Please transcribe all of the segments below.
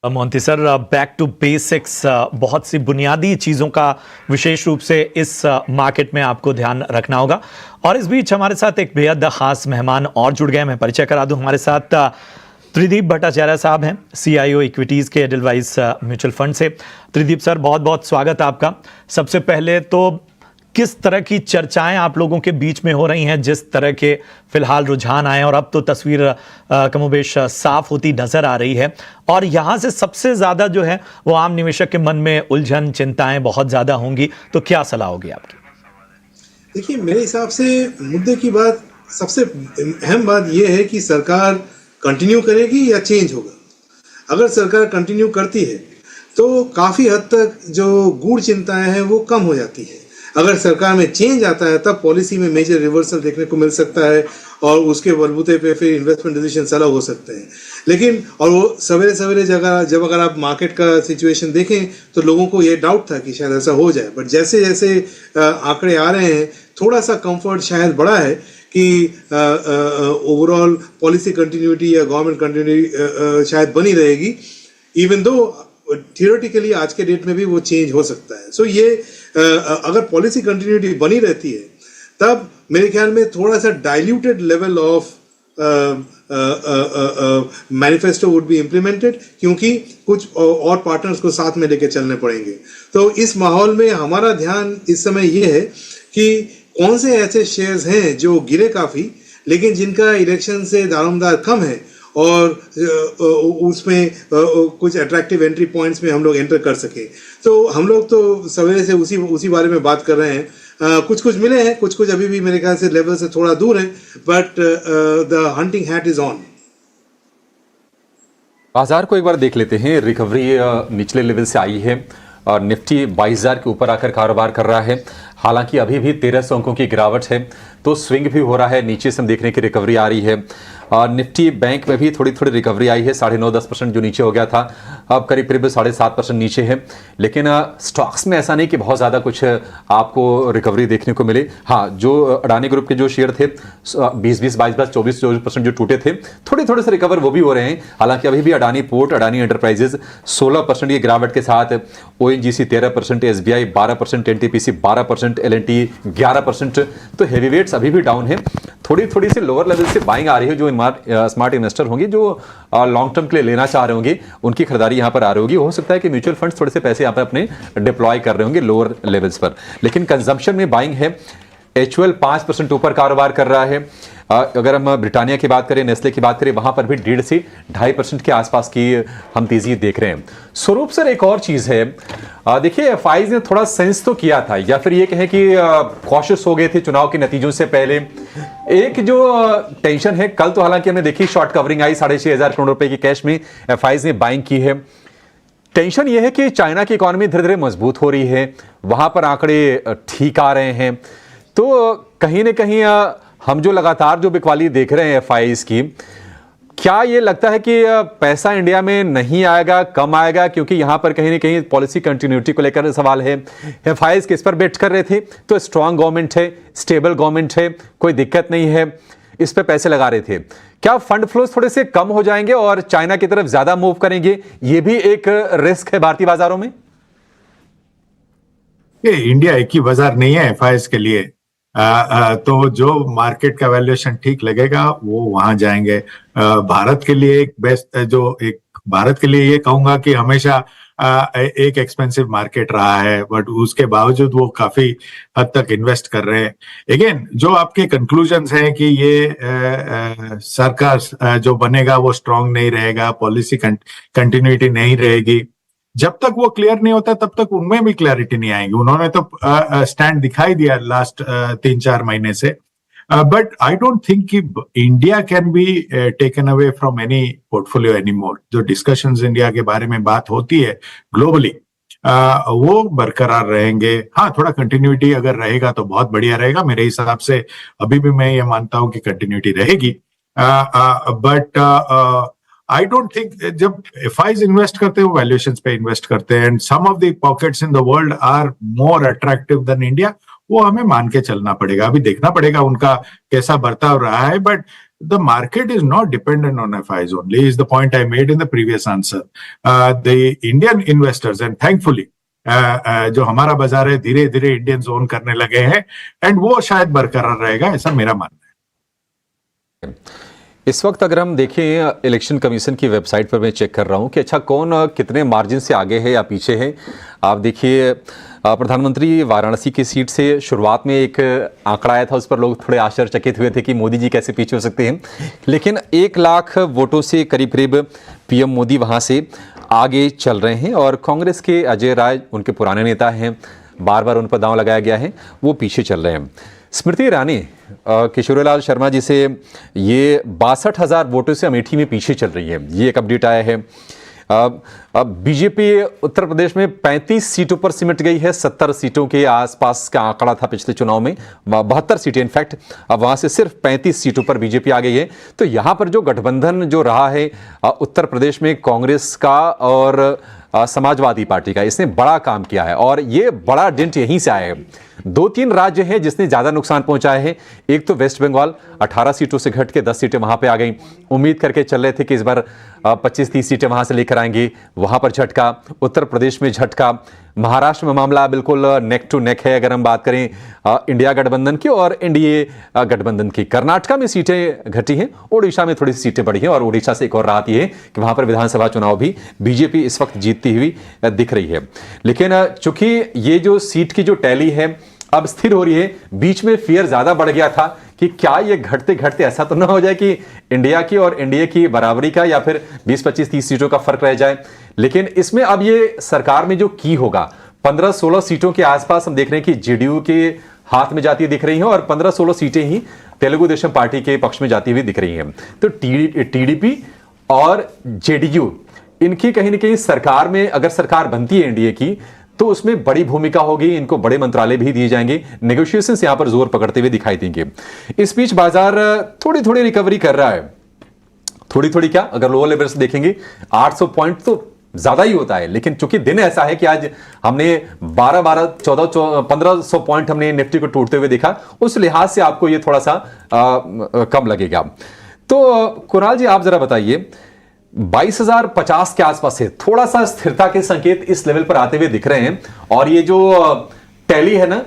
Monty sir, back to basics, बहुत सी बुनियादी चीज़ों का विशेष रूप से इस मार्केट में आपको ध्यान रखना होगा। और इस बीच हमारे साथ एक बेहद खास मेहमान और जुड़ गए। मैं परिचय करा दूं, हमारे साथ त्रिदीप भट्टाचार्य साहब हैं, CIO इक्विटीज़ के एडलवाइस म्यूचुअल फंड से। त्रिदीप सर, बहुत बहुत स्वागत है आपका। सबसे पहले तो किस तरह की चर्चाएं आप लोगों के बीच में हो रही हैं, जिस तरह के फिलहाल रुझान आए और अब तो तस्वीर कमोबेश साफ होती नजर आ रही है, और यहां से सबसे ज्यादा जो है वो आम निवेशक के मन में उलझन, चिंताएं बहुत ज्यादा होंगी, तो क्या सलाह होगी आपकी? देखिए, मेरे हिसाब से मुद्दे की बात, सबसे अहम बात यह है कि सरकार कंटिन्यू करेगी या चेंज होगा। अगर सरकार कंटिन्यू करती है तो काफ़ी हद तक जो गूढ़ चिंताएं हैं वो कम हो जाती है। अगर सरकार में चेंज आता है तब पॉलिसी में मेजर रिवर्सल देखने को मिल सकता है और उसके बलबूते पे फिर इन्वेस्टमेंट डिसीजन अलग हो सकते हैं। लेकिन और वो सवेरे सवेरे जब अगर आप मार्केट का सिचुएशन देखें तो लोगों को ये डाउट था कि शायद ऐसा हो जाए, बट जैसे जैसे आंकड़े आ रहे हैं थोड़ा सा कंफर्ट शायद बढ़ा है कि ओवरऑल पॉलिसी कंटिन्यूटी या गवर्नमेंट कंटिन्यूटी शायद बनी रहेगी, इवन दो थियोरेटिकली आज के डेट में भी वो चेंज हो सकता है। सो ये अगर पॉलिसी कंटिन्यूटी बनी रहती है तब मेरे ख्याल में थोड़ा सा diluted level of manifesto would be implemented, क्योंकि कुछ और पार्टनर्स को साथ में लेके चलने पड़ेंगे। तो इस माहौल में हमारा ध्यान इस समय ये है कि कौन से ऐसे शेयर्स हैं जो गिरे काफ़ी लेकिन जिनका इलेक्शन से दारोमदार कम है और उसमें कुछ अट्रैक्टिव एंट्री पॉइंट्स में हम लोग एंटर कर सके। तो हम लोग तो सवेरे से उसी बारे में बात कर रहे हैं। कुछ मिले हैं, कुछ अभी भी मेरे ख्याल से लेवल से थोड़ा दूर है, but the hunting hat is on. बाजार को एक बार देख लेते हैं। रिकवरी निचले लेवल से आई है और निफ्टी 22,000 के ऊपर आकर कारोबार कर रहा है। हालांकि अभी भी 1300 अंकों की गिरावट है, तो स्विंग भी हो रहा है, नीचे से हम देखने की रिकवरी आ रही है। और निफ्टी बैंक में भी थोड़ी रिकवरी आई है, 9.5-10% जो नीचे हो गया था अब करीब 7.5% नीचे है। लेकिन स्टॉक्स में ऐसा नहीं कि बहुत ज़्यादा कुछ आपको रिकवरी देखने को मिले। हाँ, जो अडानी ग्रुप के जो शेयर थे 20-20, 22-22, 24% जो टूटे थे, थोड़े से रिकवर वो भी हो रहे हैं। हालांकि अभी भी अडानी पोर्ट, अडानी एंटरप्राइजेज 16% ये गिरावट के साथ, ONGC 13%, SBI 12%, NTPC 12%, L&T 11%। तो हेवी वेट्स अभी भी डाउन है। थोड़ी सी लोअर लेवल से बाइंग आ रही है। जो स्मार्ट इन्वेस्टर होंगे, जो लॉन्ग टर्म के लिए लेना चाह रहे होंगे, उनकी खरीदारी यहां पर आ रही होगी। हो सकता है कि म्यूचुअल फंड्स थोड़े से पैसे यहां पर अपने डिप्लॉय कर रहे होंगे लोअर लेवल्स पर, लेकिन कंजम्पशन में बाइंग है। HUL 5% ऊपर कारोबार कर रहा है। अगर हम ब्रिटानिया की बात करें, नेस्ले की बात करें, वहां पर भी 1.5 से 2.5% के आसपास की हम तेजी देख रहे हैं। स्वरूप सर, एक और चीज है, देखिए FIs ने थोड़ा सेंस तो किया था, या फिर ये कहें कि कॉशियस हो गए थे चुनाव के नतीजों से पहले। एक जो टेंशन है, कल तो हालांकि हमने देखी शॉर्ट कवरिंग आई, 6,500 करोड़ रुपए की कैश में FIs ने बाइंग की है। टेंशन यह है कि चाइना की इकोनॉमी धीरे धीरे मजबूत हो रही है, वहां पर आंकड़े ठीक आ रहे हैं। तो कहीं ना कहीं हम जो लगातार जो बिकवाली देख रहे हैं FIs की, क्या ये लगता है कि पैसा इंडिया में नहीं आएगा, कम आएगा? क्योंकि यहां पर कहीं ना कहीं पॉलिसी कंटिन्यूटी को लेकर सवाल है। FIs किस पर बेट कर रहे थे? तो स्ट्रांग गवर्नमेंट है, स्टेबल गवर्नमेंट है, कोई दिक्कत नहीं है, इस पे पैसे लगा रहे थे। क्या फंड फ्लोज थोड़े से कम हो जाएंगे और चाइना की तरफ ज्यादा मूव करेंगे? ये भी एक रिस्क है भारतीय बाजारों में। ये इंडिया एक ही बाजार नहीं है FIs के लिए। तो जो मार्केट का वैल्यूएशन ठीक लगेगा वो वहां जाएंगे। भारत के लिए भारत के लिए ये कहूंगा कि हमेशा एक एक्सपेंसिव मार्केट रहा है, बट उसके बावजूद वो काफी हद तक इन्वेस्ट कर रहे हैं। अगेन, जो आपके कंक्लूजन्स हैं कि ये सरकार जो बनेगा वो स्ट्रांग नहीं रहेगा, पॉलिसी कंटिन्यूटी नहीं रहेगी, जब तक वो क्लियर नहीं होता तब तक उनमें भी क्लैरिटी नहीं आएगी। उन्होंने तो स्टैंड दिखाई दिया लास्ट 3-4 महीने से, बट आई डोंट थिंक कि India can be taken away from any portfolio any more. जो डिस्कशंस इंडिया के बारे में बात होती है ग्लोबली, वो बरकरार रहेंगे। हाँ, थोड़ा कंटिन्यूटी अगर रहेगा तो बहुत बढ़िया रहेगा। मेरे हिसाब से अभी भी मैं ये मानता हूं कि कंटिन्यूटी रहेगी, बट आई डोंट थिंक, जब FIs इन्वेस्ट करते हैं वो वैल्यूएशंस पे इन्वेस्ट करते हैं, and some of the pockets in the world are more attractive than India. वो हमें मान के चलना पड़ेगा, अभी देखना पड़ेगा उनका कैसा बर्ताव रहा है, but the market is not dependent on FIs only, is the point I made in the previous answer. The Indian investors, and thankfully, जो हमारा बाजार है धीरे धीरे इंडियंस ओन करने लगे हैं, एंड वो शायद बरकरार रहेगा, ऐसा मेरा मानना है। इस वक्त अगर हम देखें इलेक्शन कमीशन की वेबसाइट पर मैं चेक कर रहा हूं कि अच्छा कौन कितने मार्जिन से आगे है या पीछे है। आप देखिए प्रधानमंत्री वाराणसी की सीट से शुरुआत में एक आंकड़ा आया था, उस पर लोग थोड़े आश्चर्यचकित हुए थे कि मोदी जी कैसे पीछे हो सकते हैं, लेकिन 1 लाख वोटों से करीब करीब पीएम मोदी वहां से आगे चल रहे हैं और कांग्रेस के अजय राय, उनके पुराने नेता हैं, बार बार उन पर दांव लगाया गया है, वो पीछे चल रहे हैं। स्मृति ईरानी किशोरीलाल शर्मा जी से ये 62,000 वोटों से अमेठी में पीछे चल रही है, ये एक अपडेट आया है। अब बीजेपी उत्तर प्रदेश में 35 सीटों पर सिमट गई है, 70 सीटों के आसपास का आंकड़ा था पिछले चुनाव में, 72 सीटें इनफैक्ट, अब वहां से सिर्फ 35 सीटों पर बीजेपी आ गई है। तो यहां पर जो गठबंधन जो रहा है उत्तर प्रदेश में कांग्रेस का और समाजवादी पार्टी का, इसने बड़ा काम किया है और ये बड़ा डेंट यहीं से आया है। 2-3 राज्य हैं जिसने ज्यादा नुकसान पहुंचाया है। एक तो वेस्ट बंगाल, 18 सीटों से घट के 10 सीटें वहां पे आ गई। उम्मीद करके चल रहे थे कि इस बार 25-30 सीटें वहां से लेकर आएंगे, वहां पर झटका। उत्तर प्रदेश में झटका। महाराष्ट्र में मामला बिल्कुल नेक टू नेक है अगर हम बात करें इंडिया गठबंधन की और एनडीए गठबंधन की। कर्नाटका में सीटें घटी हैं, ओडिशा में थोड़ी सी सीटें बढ़ी हैं और ओडिशा से एक और राहत ये है कि वहां पर विधानसभा चुनाव भी बीजेपी इस वक्त जीतती हुई दिख रही है। लेकिन चूंकि ये जो सीट की जो टैली है अब स्थिर हो रही है, बीच में फियर ज्यादा बढ़ गया था कि क्या ये घटते घटते ऐसा तो ना हो जाए कि इंडिया की और एनडीए की बराबरी का या फिर 20-25-30 सीटों का फर्क रह जाए। लेकिन इसमें अब ये सरकार में जो की होगा 15-16 सीटों के आसपास हम देख रहे हैं कि जेडीयू के हाथ में जाती दिख रही हैं और 15-16 सीटें ही तेलुगु देशम पार्टी के पक्ष में जाती हुई दिख रही हैं। तो टीडीपी और जेडीयू इनकी कहीं ना कहीं सरकार में अगर सरकार बनती है एनडीए की तो उसमें बड़ी भूमिका होगी, इनको बड़े मंत्रालय भी दिए जाएंगे, नेगोशिएशंस यहां पर जोर पकड़ते हुए दिखाई देंगे। इस बीच बाजार थोड़ी थोड़ी रिकवरी कर रहा है, थोड़ी थोड़ी क्या, अगर लोअर लेवल से देखेंगे 800 पॉइंट तो ज्यादा ही होता है, लेकिन चूंकि दिन ऐसा है कि आज हमने 1500 पॉइंट हमने निफ्टी को टूटते हुए देखा, उस लिहाज से आपको ये थोड़ा सा कम लगेगा। तो कुणाल जी आप जरा बताइए, 22,050 के आसपास है, थोड़ा सा स्थिरता के संकेत इस लेवल पर आते हुए दिख रहे हैं और ये जो टैली है ना,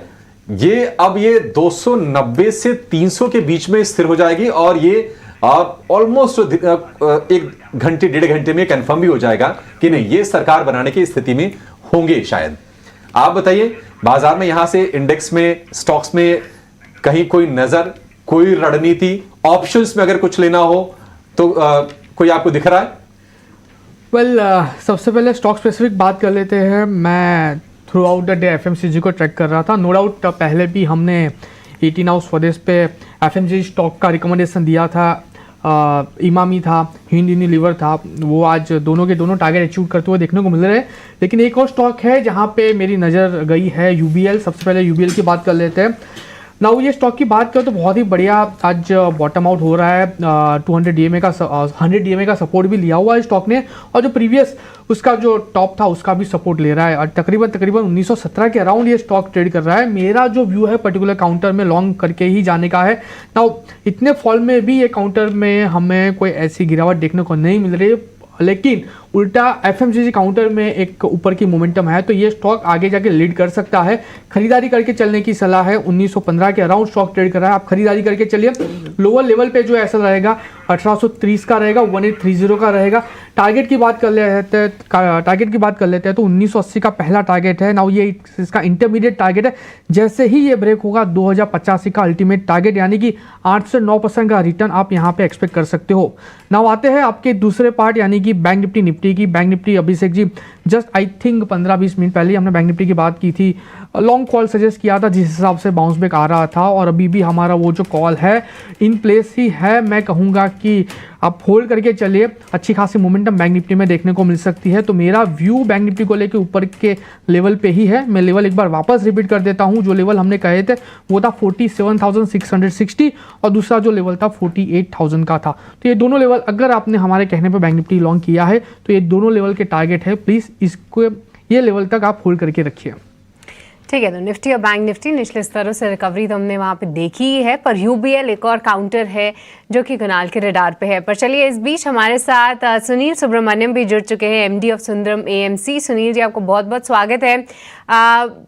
ये अब ये 290 से 300 के बीच में स्थिर हो जाएगी और ये ऑलमोस्ट 1 घंटे 1.5 घंटे में कंफर्म भी हो जाएगा कि नहीं ये सरकार बनाने की स्थिति में होंगे शायद। आप बताइए बाजार में यहां से इंडेक्स में स्टॉक्स में कहीं कोई नजर, कोई रणनीति, ऑप्शंस में अगर कुछ लेना हो तो कोई आपको दिख रहा है? सबसे पहले स्टॉक स्पेसिफिक बात कर लेते हैं। मैं through out the day FMCG को ट्रैक कर रहा था। नो डाउट पहले भी हमने 18 हाउस स्वदेश पे एफएमसीजी स्टॉक का रिकमेंडेशन दिया था। इमामी था, हिंद यूनिलीवर था, वो आज दोनों के दोनों टारगेट अचीव करते हुए देखने को मिल रहे हैं। लेकिन एक और स्टॉक है जहाँ पे मेरी नज़र गई है, यूबीएल। सबसे पहले यूबीएल की बात कर लेते हैं। नाउ ये स्टॉक की बात करें तो बहुत ही बढ़िया आज बॉटम आउट हो रहा है। 200 डीएमए का 100 डीएमए का सपोर्ट भी लिया हुआ है स्टॉक ने और जो प्रीवियस उसका जो टॉप था उसका भी सपोर्ट ले रहा है और तकरीबन 1917 के अराउंड ये स्टॉक ट्रेड कर रहा है। मेरा जो व्यू है पर्टिकुलर काउंटर में लॉन्ग करके ही जाने का है। नाउ इतने फॉल में भी ये काउंटर में हमें कोई ऐसी गिरावट देखने को नहीं मिल रही, लेकिन उल्टा एफएमसीजी काउंटर में एक ऊपर की मोमेंटम है तो ये स्टॉक आगे जाके लीड कर सकता है। खरीदारी करके चलने की सलाह है। 1915 के अराउंड स्टॉक ट्रेड कर रहा है, आप खरीदारी करके चलिए। लोअर लेवल पे जो ऐसा रहेगा 1830 का रहेगा, 1830 का रहेगा। टारगेट की बात कर लेते हैं तो 1980 का पहला टारगेट है। नाउ ये इसका इंटरमीडिएट टारगेट है। जैसे ही ये ब्रेक होगा 2085 का अल्टीमेट टारगेट, यानी कि 8 से 9% का रिटर्न आप यहाँ पे एक्सपेक्ट कर सकते हो। नाउ आते हैं आपके दूसरे पार्ट यानी कि बैंक निफ्टी की। Bank Nifty Abhishek ji just I think 15-20 minute पहले हमने बैंक निफ्टी की बात की थी, लॉन्ग कॉल सजेस्ट किया था जिस हिसाब से बाउंस बैक आ रहा था और अभी भी हमारा वो जो कॉल है इन प्लेस ही है। मैं कहूँगा कि आप होल्ड करके चलिए, अच्छी खासी मोमेंटम बैंक निफ्टी में देखने को मिल सकती है। तो मेरा व्यू बैंक निफ्टी को लेकर ऊपर के लेवल पे ही है। मैं लेवल एक बार वापस रिपीट कर देता हूँ। जो लेवल हमने कहे थे वो था 47,660 और दूसरा जो लेवल था 48,000 का था। तो ये दोनों लेवल अगर आपने हमारे कहने पर बैंक निफ्टी लॉन्ग किया है तो ये दोनों लेवल के टारगेट है। प्लीज़ इसको ये लेवल तक आप होल्ड करके रखिए। ठीक है, तो निफ्टी और बैंक निफ्टी निचले स्तरों से रिकवरी तो हमने वहाँ पे देखी ही है, पर यूबीएल एक और काउंटर है जो कि कुणाल के रडार पे है। पर चलिए, इस बीच हमारे साथ सुनील सुब्रमण्यम भी जुड़ चुके हैं, MD of Sundaram AMC. Sunil ji, आपको बहुत बहुत स्वागत है।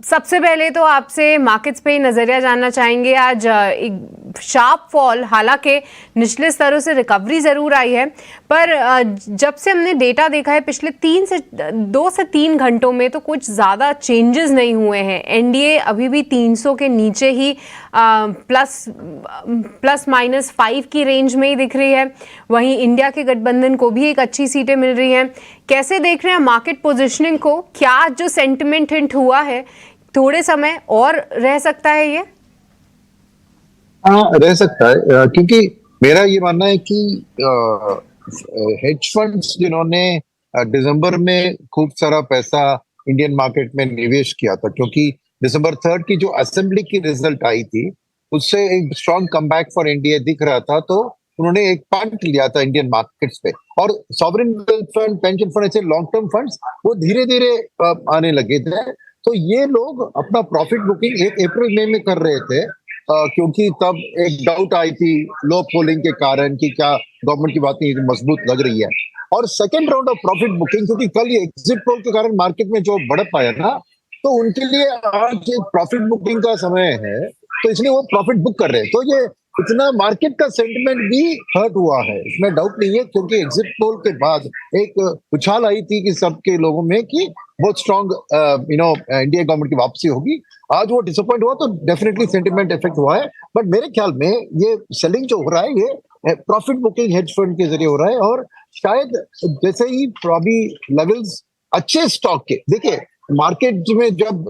सबसे पहले तो आपसे मार्केट्स पे नज़रिया जानना चाहेंगे। आज एक शार्प फॉल, हालांकि निचले स्तरों से रिकवरी ज़रूर आई है, पर जब से हमने डेटा देखा है पिछले 2 से 3 घंटों में तो कुछ ज़्यादा चेंजेस नहीं हुए हैं। एनडीए अभी भी 300 के नीचे ही प्लस माइनस 5 की रेंज में ही दिख रही है। वहीं इंडिया के गठबंधन को भी एक अच्छी सीटें मिल रही हैं। कैसे देख रहे हैं मार्केट पोजीशनिंग को? क्या जो सेंटिमेंट हिंट हुआ है थोड़े समय और रह सकता है ये? हाँ, रह सकता है, क्योंकि मेरा ये मानना है कि हेज फंड्स जिन्होंने दिसंबर में खूब सारा पैसा इंडियन मार्केट में निवेश किया था, क्योंकि दिसंबर 3 की जो असेंबली की रिजल्ट आई थी उससे एक स्ट्रॉन्ग कमबैक फॉर इंडिया दिख रहा था, तो उन्होंने एक पंट लिया था इंडियन मार्केट्स पे। और sovereign wealth fund, pension fund, ऐसे लॉन्ग टर्म फंड्स वो धीरे धीरे आने लगे थे। तो ये लोग अपना प्रॉफिट बुकिंग 1 अप्रैल मई में कर रहे थे, क्योंकि तब एक डाउट आई थी लो पोलिंग के कारण कि क्या गवर्नमेंट की बातें मजबूत लग रही है। और second round of profit booking, क्योंकि कल ये एग्जिट पोल के कारण मार्केट में जो बढ़त आया ना, तो उनके लिए आज प्रॉफिट बुकिंग का समय है, तो इसलिए वो प्रॉफिट बुक कर रहे हैं। तो ये इतना मार्केट का सेंटिमेंट भी हर्ट हुआ है, इसमें डाउट नहीं है, क्योंकि एग्जिट पोल के बाद एक उछाल आई थी कि सबके लोगों में कि बहुत स्ट्रॉन्ग इंडिया गवर्नमेंट की वापसी होगी। आज वो डिसअपॉइंट हुआ, तो डेफिनेटली सेंटिमेंट इफेक्ट हुआ है। बट मेरे ख्याल में ये सेलिंग जो हो रहा है ये प्रॉफिट बुकिंग हेज फंड के जरिए हो रहा है। और शायद जैसे ही प्रॉबी लेवल्स अच्छे स्टॉक के, देखिए मार्केट में जब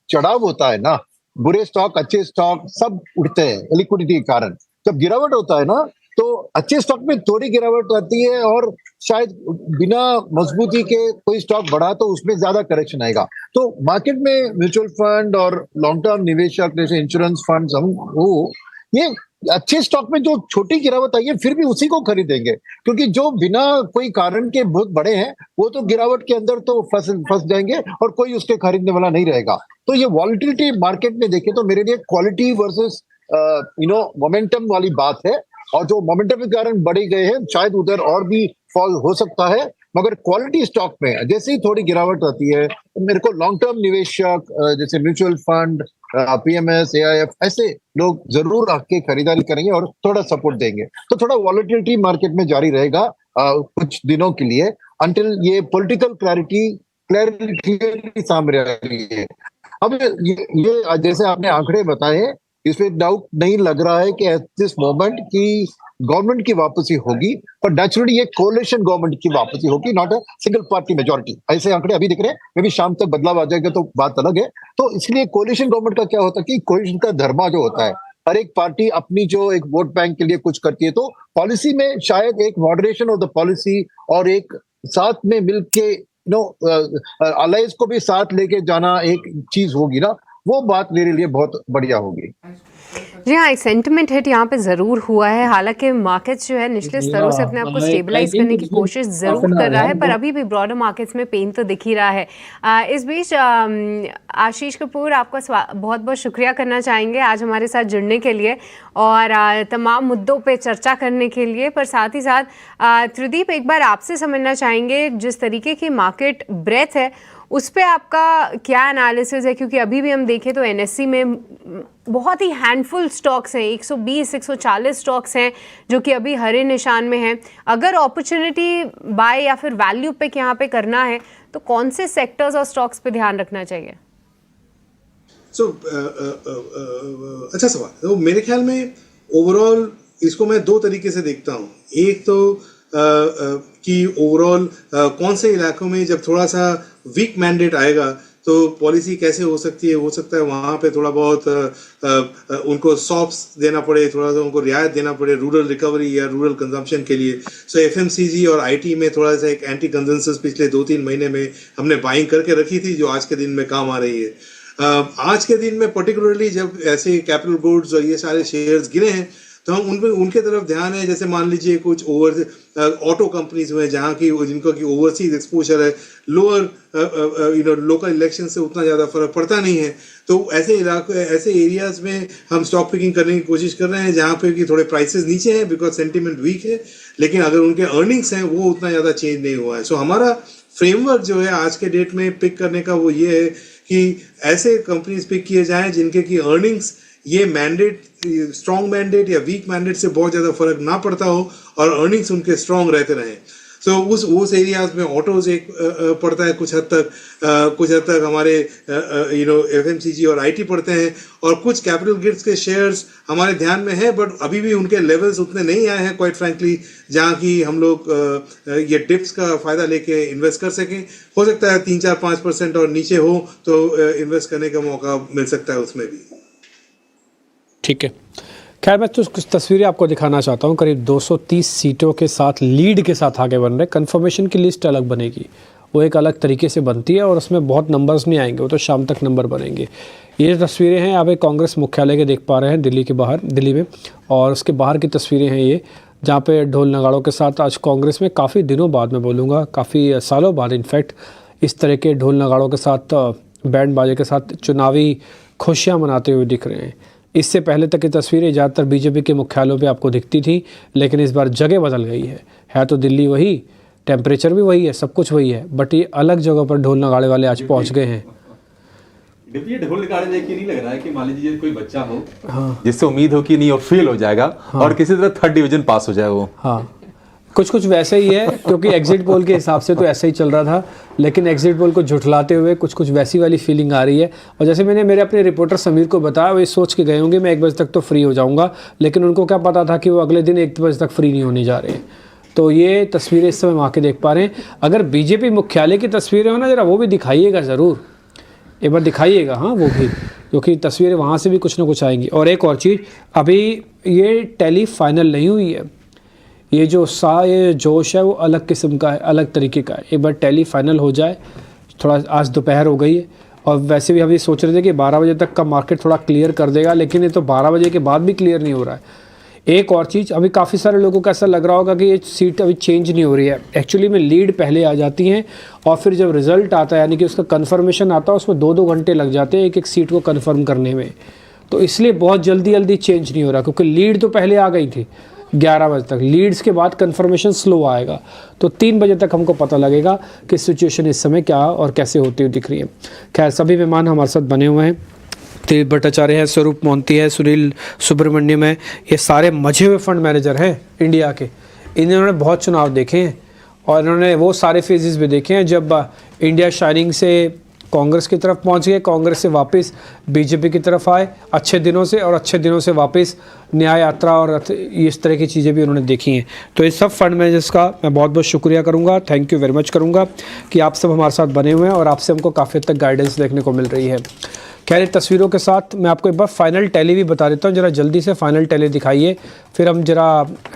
चढ़ाव होता है ना, बुरे स्टॉक अच्छे स्टॉक सब उठते हैं लिक्विडिटी के कारण। जब गिरावट होता है ना, तो अच्छे स्टॉक में थोड़ी गिरावट आती है, और शायद बिना मजबूती के कोई स्टॉक बढ़ा तो उसमें ज्यादा करेक्शन आएगा। तो मार्केट में म्यूचुअल फंड और लॉन्ग टर्म निवेशक जैसे इंश्योरेंस फंड, वो ये अच्छे स्टॉक में जो छोटी गिरावट आई है फिर भी उसी को खरीदेंगे, क्योंकि जो बिना कोई कारण के बहुत बड़े हैं वो तो गिरावट के अंदर तो फंस जाएंगे और कोई उसके खरीदने वाला नहीं रहेगा। तो ये वॉलिटिलिटी मार्केट में देखें तो मेरे लिए क्वालिटी वर्सेस मोमेंटम वाली बात है, और जो मोमेंटम के कारण बढ़े गए हैं शायद उधर और भी फॉल हो सकता है। मगर क्वालिटी स्टॉक में जैसे ही थोड़ी गिरावट आती है, तो मेरे को लॉन्ग टर्म निवेशक जैसे म्यूचुअल फंड, पीएमएस, एआईएफ, ऐसे लोग जरूर आके खरीदारी करेंगे और थोड़ा सपोर्ट देंगे। तो थोड़ा वॉलिटिलिटी मार्केट में जारी रहेगा कुछ दिनों के लिए, अंटिल ये पॉलिटिकल क्लैरिटी सामने आ रही है। अब ये जैसे आपने आंकड़े बताए, इसमें डाउट नहीं लग रहा है कि एट दिस मोमेंट की गवर्नमेंट की वापसी होगी, पर नेचुरली ये कोलिशन गवर्नमेंट की वापसी होगी, not a single party majority. ऐसे आंकड़े अभी दिख रहे हैं, मे भी शाम तक बदलाव आ जाएगा तो बात अलग है। तो इसलिए कोलिशन गवर्नमेंट का क्या होता है कि कोलिशन का धर्मा जो होता है, हर एक पार्टी अपनी जो एक वोट बैंक के लिए कुछ करती है, तो पॉलिसी में शायद एक मॉडरेशन ऑफ द पॉलिसी और एक साथ में मिलके अलायंस को भी साथ लेके जाना एक चीज होगी ना, वो बात मेरे लिए बहुत बढ़िया होगी। जी हाँ, एक सेंटिमेंट हिट यहाँ पे ज़रूर हुआ है। हालांकि मार्केट्स जो है निचले स्तरों से अपने आप को स्टेबलाइज करने की कोशिश ज़रूर कर रहा है, पर अभी भी ब्रॉडर मार्केट्स में पेन तो दिख ही रहा है। इस बीच आशीष कपूर, आपका बहुत बहुत शुक्रिया करना चाहेंगे आज हमारे साथ जुड़ने के लिए और तमाम मुद्दों पे चर्चा करने के लिए। पर साथ ही साथ त्रिदीप, एक बार आपसे समझना चाहेंगे जिस तरीके की मार्केट ब्रेथ है उस पे आपका क्या एनालिसिस है, क्योंकि अभी भी हम देखें तो एनएससी में बहुत ही हैंडफुल स्टॉक्स हैं, 120-140 स्टॉक्स हैं जो कि अभी हरे निशान में हैं। अगर अपॉर्चुनिटी बाय या फिर वैल्यू पिक यहाँ पे करना है तो कौन से सेक्टर्स और स्टॉक्स पे ध्यान रखना चाहिए? अच्छा सवाल। तो मेरे ख्याल में ओवरऑल इसको मैं 2 तरीके से देखता हूँ। एक तो कि ओवरऑल कौन से इलाकों में जब थोड़ा सा वीक मैंडेट आएगा तो पॉलिसी कैसे हो सकती है, हो सकता है वहाँ पे थोड़ा बहुत उनको सॉफ्ट्स देना पड़े, थोड़ा सा उनको रियायत देना पड़े रूरल रिकवरी या रूरल कंजम्पशन के लिए। सो एफएमसीजी और आईटी में थोड़ा सा एक एंटी कंसेंसस पिछले 2-3 महीने में हमने बाइंग करके रखी थी, जो आज के दिन में काम आ रही है। आज के दिन में पर्टिकुलरली जब ऐसे कैपिटल गुड्स और ये सारे शेयर्स गिरे हैं तो हम उनके तरफ ध्यान है। जैसे मान लीजिए कुछ ऑटो कंपनीज हुए जहाँ की जिनको की ओवरसीज एक्सपोजर है, लोअर लोकल इलेक्शन से उतना ज़्यादा फर्क पड़ता नहीं है, तो ऐसे एरियाज में हम स्टॉक पिकिंग करने की कोशिश कर रहे हैं जहाँ पे कि थोड़े प्राइसेस नीचे हैं बिकॉज सेंटीमेंट वीक है, लेकिन अगर उनके अर्निंग्स हैं वो उतना ज़्यादा चेंज नहीं हुआ है। सो हमारा फ्रेमवर्क जो है आज के डेट में पिक करने का वो ये है कि ऐसे कंपनीज पिक किए जाएं जिनके की अर्निंग्स ये मैंडेट, स्ट्रॉन्ग मैंडेट या वीक मैंडेट से बहुत ज़्यादा फर्क ना पड़ता हो और अर्निंग्स उनके स्ट्रॉन्ग रहते रहें। सो उस एरियाज में ऑटोज एक पड़ता है कुछ हद तक हमारे एफएमसीजी और आईटी पड़ते हैं, और कुछ कैपिटल गुड्स के शेयर्स हमारे ध्यान में है, बट अभी भी उनके लेवल्स उतने नहीं आए हैं क्वाइट फ्रैंकली जहाँ की हम लोग ये टिप्स का फ़ायदा लेके इन्वेस्ट कर सकें। हो सकता है 3-4-5% और नीचे हो तो इन्वेस्ट करने का मौका मिल सकता है उसमें भी। ठीक है, खैर मैं तो कुछ तस्वीरें आपको दिखाना चाहता हूँ। करीब 230 सीटों के साथ लीड के साथ आगे बन रहे। कन्फर्मेशन की लिस्ट अलग बनेगी, वो एक अलग तरीके से बनती है और उसमें बहुत नंबर्स नहीं आएंगे, वो तो शाम तक नंबर बनेंगे। ये तस्वीरें हैं आप एक कांग्रेस मुख्यालय के देख पा रहे हैं दिल्ली के बाहर, दिल्ली में, और उसके बाहर की तस्वीरें हैं ये, जहाँ पे ढोल नगाड़ों के साथ आज कांग्रेस में काफ़ी दिनों बाद, मैं बोलूँगा काफ़ी सालों बाद इनफैक्ट, इस तरह के ढोल नगाड़ों के साथ बैंड बाजे के साथ चुनावी खुशियाँ मनाते हुए दिख रहे हैं। इससे पहले तक की तस्वीरें ज़्यादातर बीजेपी के मुख्यालयों पे आपको दिखती थी, लेकिन इस बार जगह बदल गई है तो दिल्ली वही, टेम्परेचर भी वही है, सब कुछ वही है, बट ये अलग जगह पर ढोल नगाड़े वाले आज पहुंच गए हैं। ये ढोल नगाड़े देख के नहीं लग रहा है कि मान लीजिए कोई बच्चा हो, हाँ, जिससे उम्मीद हो कि नहीं वो फेल हो जाएगा, हाँ, और किसी तरह 3rd डिवीजन पास हो जाए वो, हाँ, कुछ वैसे ही है, क्योंकि एग्जिट पोल के हिसाब से तो ऐसा ही चल रहा था, लेकिन एग्जिट पोल को झुठलाते हुए कुछ वैसी वाली फीलिंग आ रही है। और जैसे मैंने मेरे अपने रिपोर्टर समीर को बताया, वो ये सोच के गए होंगे मैं 1 बजे तक तो फ्री हो जाऊंगा, लेकिन उनको क्या पता था कि वो अगले दिन 1 बजे तक फ्री नहीं होने जा रहे हैं। तो ये तस्वीरें इस समय वहाँ के देख पा रहे हैं। अगर बीजेपी मुख्यालय की तस्वीरें हो ना, ज़रा वो भी दिखाइएगा ज़रूर, एक बार दिखाइएगा, हाँ वो भी, क्योंकि तस्वीरें वहाँ से भी कुछ ना कुछ आएंगी। और एक और चीज़, अभी ये टैली फाइनल नहीं हुई है, ये जो ये जोश है वो अलग किस्म का है, अलग तरीके का है। एक बार टैली फाइनल हो जाए, थोड़ा आज दोपहर हो गई है, और वैसे भी हम ये सोच रहे थे कि 12 बजे तक का मार्केट थोड़ा क्लियर कर देगा, लेकिन ये तो 12 बजे के बाद भी क्लियर नहीं हो रहा है। एक और चीज़, अभी काफ़ी सारे लोगों को ऐसा लग रहा होगा कि ये सीट अभी चेंज नहीं हो रही है। एक्चुअली में लीड पहले आ जाती हैं, और फिर जब रिज़ल्ट आता है, यानी कि उसका कन्फर्मेशन आता है, उसमें 2-2 घंटे लग जाते हैं एक सीट को कन्फर्म करने में। तो इसलिए बहुत जल्दी चेंज नहीं हो रहा, क्योंकि लीड तो पहले आ गई थी 11 बजे तक, लीड्स के बाद कन्फर्मेशन स्लो आएगा, तो 3 बजे तक हमको पता लगेगा कि सिचुएशन इस समय क्या और कैसे होती हुई दिख रही है। खैर, सभी मेहमान हमारे साथ बने हुए हैं, दिलीप भट्टाचार्य है, स्वरूप मोहंती है, सुनील सुब्रमण्यम है, ये सारे मजे हुए फंड मैनेजर हैं इंडिया के। इन्होंने बहुत चुनाव देखे हैं और इन्होंने वो सारे फेजेस भी देखे हैं जब इंडिया शाइनिंग से कांग्रेस की तरफ पहुंच गए, कांग्रेस से वापस बीजेपी की तरफ आए अच्छे दिनों से, और अच्छे दिनों से वापस न्याय यात्रा और इस तरह की चीज़ें भी उन्होंने देखी हैं। तो इस सब फंड मैनेजर्स का मैं बहुत बहुत शुक्रिया करूंगा, थैंक यू वेरी मच करूंगा कि आप सब हमारे साथ बने हुए हैं और आपसे हमको काफ़ी हद तक गाइडेंस देखने को मिल रही है। खैर, तस्वीरों के साथ मैं आपको एक बार फाइनल टैली भी बता देता हूँ, ज़रा जल्दी से फाइनल टैली दिखाइए, फिर हम ज़रा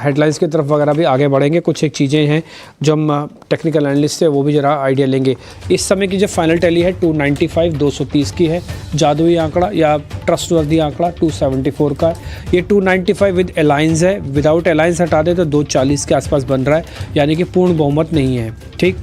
हेडलाइंस की तरफ वगैरह भी आगे बढ़ेंगे। कुछ एक चीज़ें हैं जो हम टेक्निकल एनालिस्ट से वो भी ज़रा आइडिया लेंगे। इस समय की जो फाइनल टैली है 295 230 की है, जादुई आंकड़ा या ट्रस्टवर्दी आंकड़ा 274 का है। ये 295 विद अलायंस है, विदाउट अलायंस हटा दे तो 240 के आसपास बन रहा है, यानी कि पूर्ण बहुमत नहीं है। ठीक,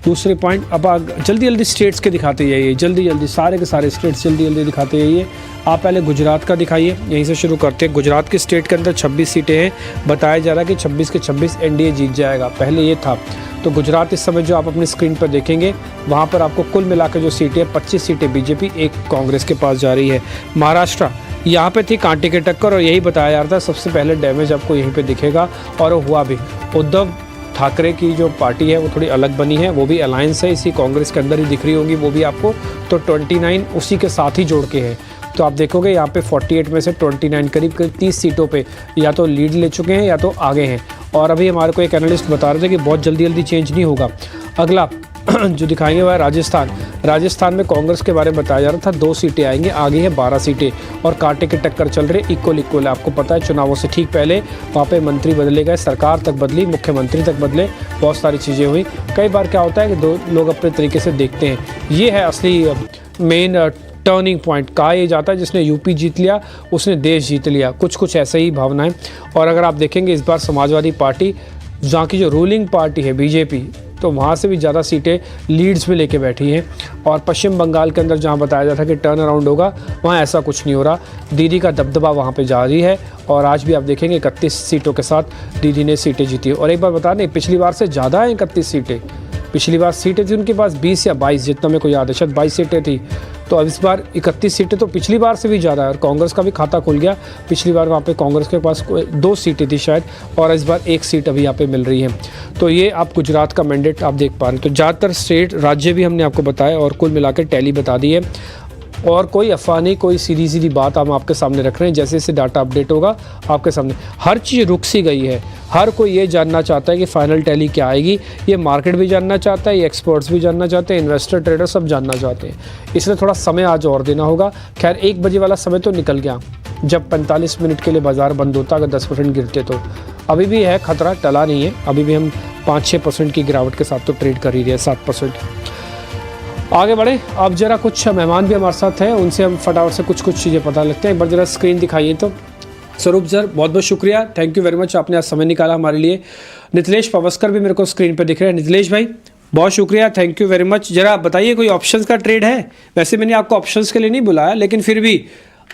दूसरे पॉइंट, अब जल्दी स्टेट्स के दिखाते जाइए, जल्दी सारे के सारे स्टेट्स जल्दी दिखाते जाइए। आप पहले गुजरात का दिखाइए, यहीं से शुरू करते हैं। गुजरात की स्टेट के अंदर 26 सीटें हैं, बताया जा रहा है कि 26 के 26 एनडीए जीत जाएगा, पहले ये था। तो गुजरात इस समय जो आप अपनी स्क्रीन पर देखेंगे, वहाँ पर आपको कुल मिलाकर जो सीटें 25 सीटें बीजेपी, 1 कांग्रेस के पास जा रही है। महाराष्ट्र, यहाँ पे थी कांटे की टक्कर और यही बताया जा रहा था सबसे पहले डैमेज आपको यहीं पे दिखेगा, और वो हुआ भी। उद्धव ठाकरे की जो पार्टी है वो थोड़ी अलग बनी है, वो भी अलायंस है, इसी कांग्रेस के अंदर ही दिख रही होगी वो भी आपको। तो 29 उसी के साथ ही जोड़ के है, तो आप देखोगे यहाँ पे 48 में से 29 करीब 30 सीटों पे या तो लीड ले चुके हैं या तो आगे हैं। और अभी हमारे को एक एनालिस्ट बता रहे थे कि बहुत जल्दी चेंज नहीं होगा। अगला जो दिखाएंगे वह राजस्थान में कांग्रेस के बारे में बताया जा रहा था, 2 सीटें आएंगी, आगे है 12 सीटें, और कांटे की टक्कर चल रही, इक्वल है। आपको पता है चुनावों से ठीक पहले वहाँ पे मंत्री बदले गए, सरकार तक बदली, मुख्यमंत्री तक बदले, बहुत सारी चीज़ें हुई। कई बार क्या होता है कि 2 लोग अपने तरीके से देखते हैं। ये है असली मेन टर्निंग पॉइंट कहा यह जाता है, जिसने यूपी जीत लिया उसने देश जीत लिया, कुछ ऐसा ही भावना है। और अगर आप देखेंगे इस बार समाजवादी पार्टी, जहाँ की जो रूलिंग पार्टी है बीजेपी, तो वहाँ से भी ज़्यादा सीटें लीड्स में लेके बैठी हैं। और पश्चिम बंगाल के अंदर जहाँ बताया जाता है कि टर्न अराउंड होगा, वहाँ ऐसा कुछ नहीं हो रहा। दीदी का दबदबा वहाँ पे जारी है और आज भी आप देखेंगे 31 सीटों के साथ दीदी ने सीटें जीती। और एक बार बता दें, पिछली बार से ज़्यादा है 31 सीटें। पिछली बार सीटें थी उनके पास 20 या 22, जितना मेरे को याद है, शायद 22 सीटें थी। तो अब इस बार 31 सीटें तो पिछली बार से भी ज़्यादा है। और कांग्रेस का भी खाता खुल गया। पिछली बार वहाँ पे कांग्रेस के पास 2 सीटें थी शायद, और इस बार 1 सीट अभी यहाँ पे मिल रही है। तो ये आप गुजरात का मैंडेट आप देख पा रहे हैं। तो ज़्यादातर स्टेट राज्य भी हमने आपको बताया और कुल मिलाकर टैली बता दी है। और कोई अफवाह नहीं, कोई सीधी बात हम आपके सामने रख रहे हैं। जैसे जैसे डाटा अपडेट होगा आपके सामने, हर चीज़ रुक सी गई है। हर कोई ये जानना चाहता है कि फाइनल टैली क्या आएगी। ये मार्केट भी जानना चाहता है, ये एक्सपर्ट्स भी जानना चाहते हैं, इन्वेस्टर ट्रेडर सब जानना चाहते हैं। इसलिए थोड़ा समय आज और देना होगा। खैर 1 बजे वाला समय तो निकल गया, जब 45 मिनट के लिए बाज़ार बंद होता, अगर 10% गिरते तो। अभी भी है खतरा, टला नहीं है। अभी भी हम 5-6% की गिरावट के साथ तो ट्रेड कर ही रहे हैं, 7%। आगे बढ़े। अब जरा कुछ मेहमान भी हमारे साथ हैं, उनसे हम फटाफट से कुछ चीज़ें पता लगते हैं। एक बार जरा स्क्रीन दिखाइए। तो स्वरूप सर, बहुत बहुत शुक्रिया, थैंक यू वेरी मच, आपने आज समय निकाला हमारे लिए। नितिलेश पावस्कर भी मेरे को स्क्रीन पर दिख रहे हैं। नितिलेश भाई बहुत शुक्रिया, थैंक यू वेरी मच। जरा बताइए कोई ऑप्शंस का ट्रेड है? वैसे मैंने आपको ऑप्शंस के लिए नहीं बुलाया, लेकिन फिर भी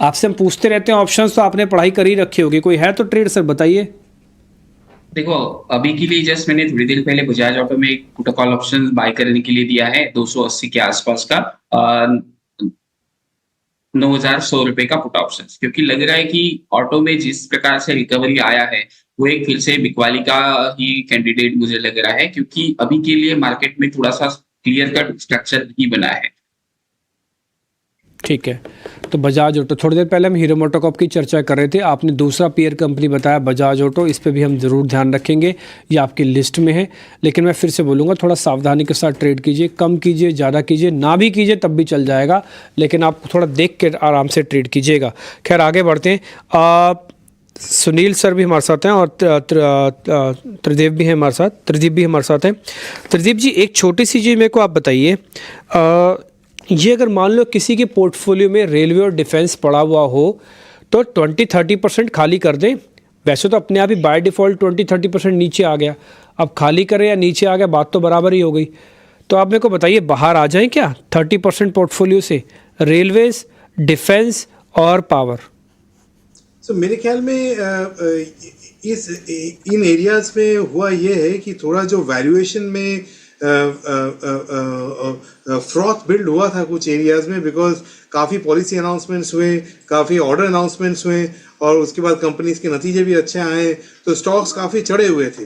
आपसे हम पूछते रहते हैं। ऑप्शंस तो आपने पढ़ाई कर ही रखी होगी, कोई है तो ट्रेड सर बताइए। देखो, अभी के लिए जस्ट मैंने थोड़ी देर पहले बजाज ऑटो में एक पुट कॉल ऑप्शन बाय करने के लिए दिया है 280 के आसपास का, 9,100 रुपए का पुट ऑप्शन, क्योंकि लग रहा है कि ऑटो में जिस प्रकार से रिकवरी आया है वो एक फिर से बिकवाली का ही कैंडिडेट मुझे लग रहा है, क्योंकि अभी के लिए मार्केट में थोड़ा सा क्लियर कट स्ट्रक्चर ही बना है। ठीक है, तो बजाज ऑटो, थोड़ी देर पहले हम हीरो मोटोकॉर्प की चर्चा कर रहे थे, आपने दूसरा पीयर कंपनी बताया बजाज ऑटो, इस पे भी हम ज़रूर ध्यान रखेंगे, ये आपकी लिस्ट में है। लेकिन मैं फिर से बोलूँगा, थोड़ा सावधानी के साथ ट्रेड कीजिए, कम कीजिए, ज़्यादा कीजिए, ना भी कीजिए तब भी चल जाएगा, लेकिन आप थोड़ा देख के आराम से ट्रेड कीजिएगा। खैर आगे बढ़ते हैं। सुनील सर भी हमारे साथ हैं और त्रिदीप भी हैं हमारे साथ, हैं। त्रिदीप जी, एक छोटी सी चीज़ मेरे को आप बताइए, ये अगर मान लो किसी के पोर्टफोलियो में रेलवे और डिफेंस पड़ा हुआ हो तो 20-30% खाली कर दें। वैसे तो अपने आप ही बाय डिफ़ॉल्ट 20-30% नीचे आ गया, अब खाली करें या नीचे आ गया, बात तो बराबर ही हो गई। तो आप मेरे को बताइए, बाहर आ जाएं क्या 30% पोर्टफोलियो से, रेलवेज, डिफेंस और पावर? तो मेरे ख्याल में इन एरियाज में हुआ ये है कि थोड़ा जो वैल्यूएशन में फ्रॉथ बिल्ड हुआ था कुछ एरियाज में, बिकॉज काफ़ी पॉलिसी अनाउंसमेंट्स हुए, काफ़ी ऑर्डर अनाउंसमेंट्स हुए, और उसके बाद कंपनीज के नतीजे भी अच्छे आए, तो स्टॉक्स काफ़ी चढ़े हुए थे।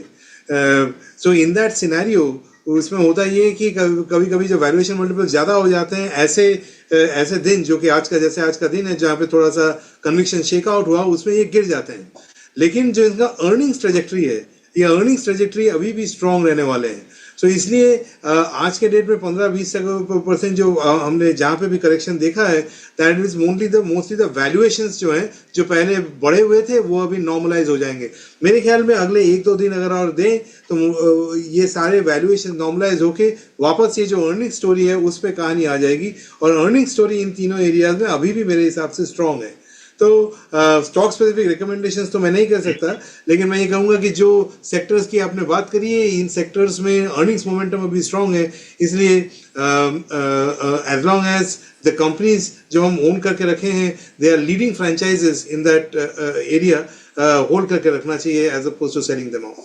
सो इन दैट सिनेरियो उसमें होता ये कि कभी कभी जो वैल्यूएशन मल्टीपल ज़्यादा हो जाते हैं, ऐसे दिन जो कि आज का दिन है, जहाँ पे थोड़ा सा कन्विक्शन शेकआउट हुआ, उसमें ये गिर जाते हैं। लेकिन जो इनका अर्निंग्स ट्रेजेक्ट्री है, ये अर्निंग्स ट्रेजेक्ट्री अभी भी स्ट्रॉन्ग रहने वाले हैं। सो इसलिए आज के डेट में 15-20% जो हमने जहाँ पे भी करेक्शन देखा है, that is mostly the valuations जो हैं, जो पहले बढ़े हुए थे, वो अभी नॉर्मलाइज हो जाएंगे। मेरे ख्याल में अगले 1-2 दिन अगर और दें तो ये सारे वैल्यूएशन नॉर्मलाइज होके वापस ये जो अर्निंग स्टोरी है उस पर कहानी आ जाएगी। और अर्निंग स्टोरी इन तीनों एरियाज में अभी भी मेरे हिसाब से स्ट्रॉन्ग है। तो स्टॉक स्पेसिफिक रिकमेंडेशंस तो मैं नहीं कर सकता, लेकिन मैं ये कहूँगा कि जो सेक्टर्स की आपने बात करी है, इन सेक्टर्स में अर्निंग्स मोमेंटम अभी स्ट्रॉन्ग है। इसलिए as long as the companies जो हम ओन करके रखे हैं, they are leading franchises in that area, hold करके रखना चाहिए as opposed to selling them off.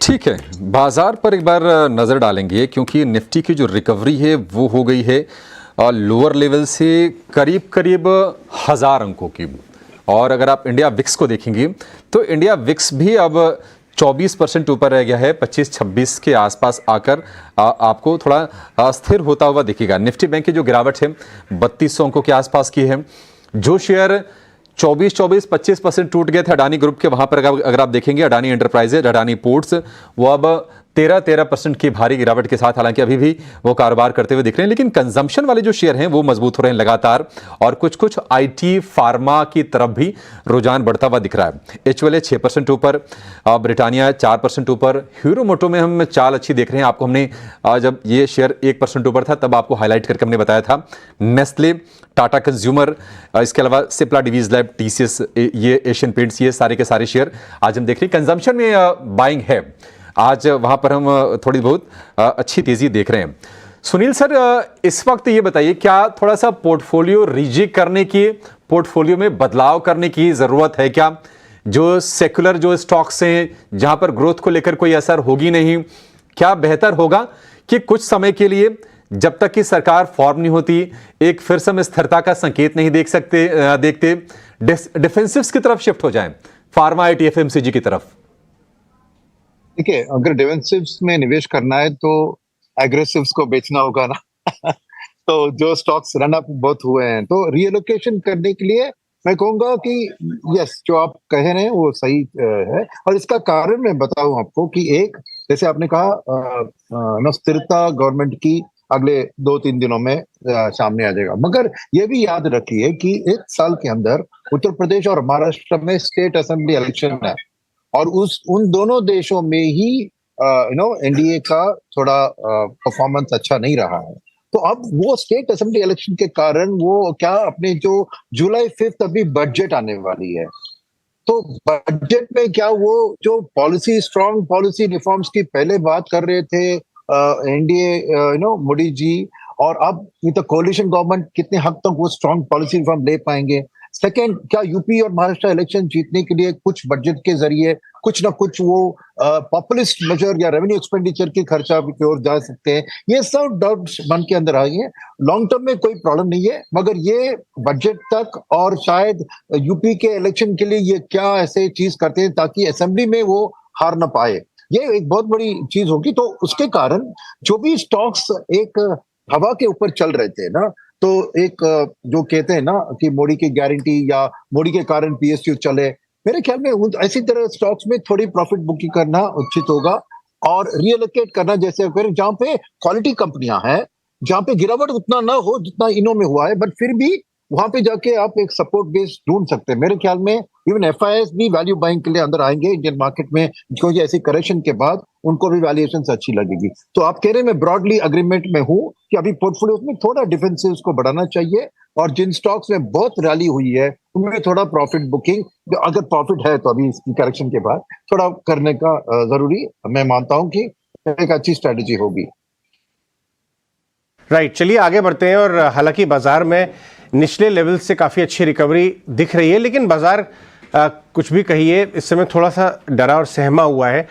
ठीक है, बाजार पर एक बार नज़र डालेंगे, क्योंकि निफ्टी की जो रिकवरी है वो हो गई है लोअर लेवल से करीब 1000 अंकों की। और अगर आप इंडिया विक्स को देखेंगे तो इंडिया विक्स भी अब 24% ऊपर रह गया है, 25-26 के आसपास आकर आपको थोड़ा स्थिर होता हुआ दिखेगा। निफ्टी बैंक की जो गिरावट है 3200 अंकों के आसपास की है। जो शेयर 24-25% टूट गए थे अडानी ग्रुप के, वहां पर अगर आप देखेंगे अडानी एंटरप्राइजेज, अडानी पोर्ट्स, वो अब 13% की भारी गिरावट के साथ हालांकि अभी भी वो कारोबार करते हुए दिख रहे हैं, लेकिन कंजम्पशन वाले जो शेयर हैं वो मजबूत हो रहे हैं लगातार, और कुछ कुछ आईटी फार्मा की तरफ भी रुझान बढ़ता हुआ दिख रहा है। एचवेले 6% ऊपर, ब्रिटानिया 4% ऊपर, हीरो मोटो में हम चाल अच्छी देख रहे हैं। आपको हमने जब ये शेयर 1% ऊपर था तब आपको हाईलाइट करके हमने बताया था। नेस्ले, टाटा कंज्यूमर, इसके अलावा सिप्ला, डिवीज लैब, टीसीएस, ये एशियन पेंट्स, ये सारे के सारे शेयर आज हम देख रहे हैं कंजम्पशन में बाइंग है। आज वहां पर हम थोड़ी बहुत अच्छी तेजी देख रहे हैं। सुनील सर, इस वक्त ये बताइए, क्या थोड़ा सा पोर्टफोलियो रीजिक करने की, पोर्टफोलियो में बदलाव करने की जरूरत है क्या? जो सेक्युलर जो स्टॉक्स हैं जहां पर ग्रोथ को लेकर कोई असर होगी नहीं, क्या बेहतर होगा कि कुछ समय के लिए जब तक कि सरकार फॉर्म नहीं होती, एक फिर से हम स्थिरता का संकेत नहीं देखते डिफेंसिव्स की तरफ शिफ्ट हो जाएं, फार्मा, आईटी, एफएमसीजी की तरफ? देखिए, अगर डिफेंसिव्स में निवेश करना है तो एग्रेसिव्स को बेचना होगा ना। तो जो स्टॉक्स रन अप बहुत हुए हैं, तो रीएलोकेशन करने के लिए मैं कहूंगा कि यस, जो आप कह रहे हैं वो सही है। और इसका कारण मैं बताऊं आपको कि एक, जैसे आपने कहा स्थिरता गवर्नमेंट की अगले 2-3 दिनों में सामने आ जाएगा, मगर ये भी याद रखिए कि 1 साल के अंदर उत्तर प्रदेश और महाराष्ट्र में स्टेट असेंबली इलेक्शन है, और उन दोनों देशों में ही एनडीए का थोड़ा परफॉर्मेंस अच्छा नहीं रहा है। तो अब वो स्टेट असेंबली इलेक्शन के कारण वो क्या, अपने जो जुलाई 5 अभी बजट आने वाली है, तो बजट में क्या वो जो पॉलिसी, स्ट्रॉन्ग पॉलिसी रिफॉर्म्स की पहले बात कर रहे थे एनडीए मोदी जी, और अब विद द कोलिशन गवर्नमेंट कितने हद तक वो स्ट्रॉन्ग पॉलिसी रिफॉर्म ले पाएंगे। सेकेंड, क्या यूपी और महाराष्ट्र इलेक्शन जीतने के लिए कुछ बजट के जरिए कुछ ना कुछ वो पॉपुलिस्ट मेजर या रेवेन्यू एक्सपेंडिचर की खर्चा की ओर जा सकते हैं? ये सब डाउट्स मन के अंदर आई हैं। लॉन्ग टर्म में कोई प्रॉब्लम नहीं है, मगर ये बजट तक और शायद यूपी के इलेक्शन के लिए ये क्या ऐसे चीज करते हैं ताकि असेंबली में वो हार ना पाए, ये एक बहुत बड़ी चीज होगी। तो उसके कारण जो भी स्टॉक्स एक हवा के ऊपर चल रहे थे ना, तो एक जो कहते हैं ना कि मोदी की गारंटी या मोदी के कारण पीएसयू चले, मेरे ख्याल में ऐसी तरह स्टॉक्स में थोड़ी प्रॉफिट बुकिंग करना उचित होगा, और रिएलोकेट करना, जैसे फिर जहां पे क्वालिटी कंपनियां हैं, जहां पे गिरावट उतना ना हो जितना इनों में हुआ है, बट फिर भी वहां पे जाके आप एक सपोर्ट बेस ढूंढ सकते हैं। मेरे ख्याल में इवन एफआईएस भी वैल्यू बाइंग के लिए अंदर आएंगे इंडियन मार्केट में, क्योंकि ऐसी करेक्शन के बाद उनको भी वैल्यूएशन अच्छी लगेगी। तो आप कह रहे हैं, मैं ब्रॉडली अग्रीमेंट में हूं कि अभी पोर्टफोलियो में थोड़ा डिफेंसिव्स को बढ़ाना चाहिए, और जिन स्टॉक्स में बहुत रैली हुई है उनमें थोड़ा प्रॉफिट बुकिंग, अगर प्रॉफिट है तो अभी इसकी करेक्शन के बाद थोड़ा करने का जरूरी, मैं मानता हूं कि एक अच्छी स्ट्रेटेजी होगी। राइट, चलिए आगे बढ़ते हैं। और हालांकि बाजार में निचले लेवल से काफ़ी अच्छी रिकवरी दिख रही है, लेकिन बाजार कुछ भी कहिए इस समय थोड़ा सा डरा और सहमा हुआ है।